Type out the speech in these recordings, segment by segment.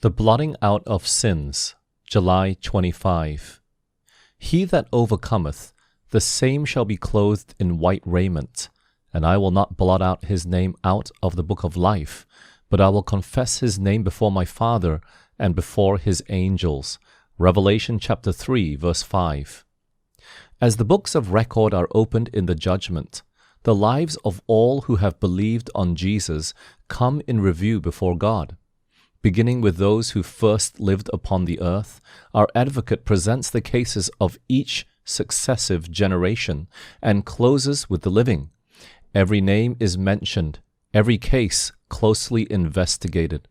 The Blotting Out of Sins, July 25. He that overcometh, the same shall be clothed in white raiment, and I will not blot out his name out of the book of life, but I will confess his name before my Father and before his angels. Revelation chapter 3, verse 5. As the books of record are opened in the judgment, the lives of all who have believed on Jesus come in review before God. Beginning with those who first lived upon the earth, our advocate presents the cases of each successive generation and closes with the living. Every name is mentioned, every case closely investigated.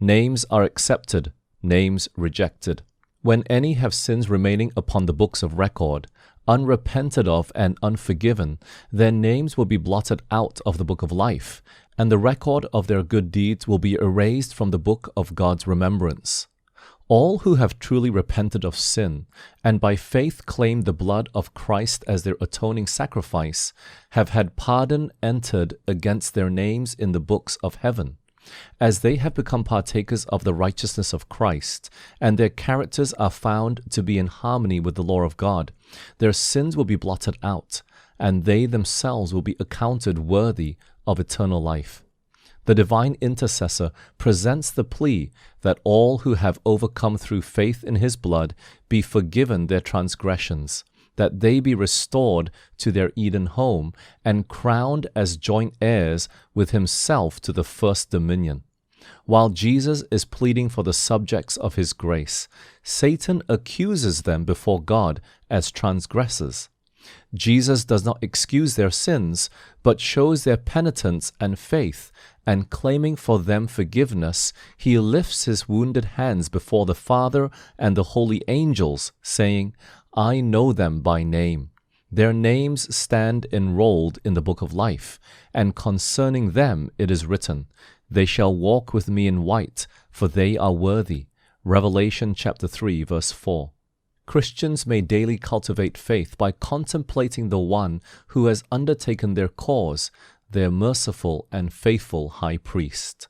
Names are accepted, names rejected. When any have sins remaining upon the books of record, unrepented of and unforgiven, their names will be blotted out of the book of life, and the record of their good deeds will be erased from the book of God's remembrance. All who have truly repented of sin, and by faith claimed the blood of Christ as their atoning sacrifice, have had pardon entered against their names in the books of heaven. As they have become partakers of the righteousness of Christ, and their characters are found to be in harmony with the law of God, their sins will be blotted out, and they themselves will be accounted worthy of eternal life. The divine intercessor presents the plea that all who have overcome through faith in his blood be forgiven their transgressions, that they be restored to their Eden home and crowned as joint heirs with himself to the first dominion. While Jesus is pleading for the subjects of his grace, Satan accuses them before God as transgressors. Jesus does not excuse their sins, but shows their penitence and faith, and claiming for them forgiveness, he lifts his wounded hands before the Father and the holy angels, saying, I know them by name. Their names stand enrolled in the book of life, and concerning them it is written, They shall walk with me in white, for they are worthy. Revelation chapter 3, verse 4. Christians may daily cultivate faith by contemplating the one who has undertaken their cause, their merciful and faithful high priest.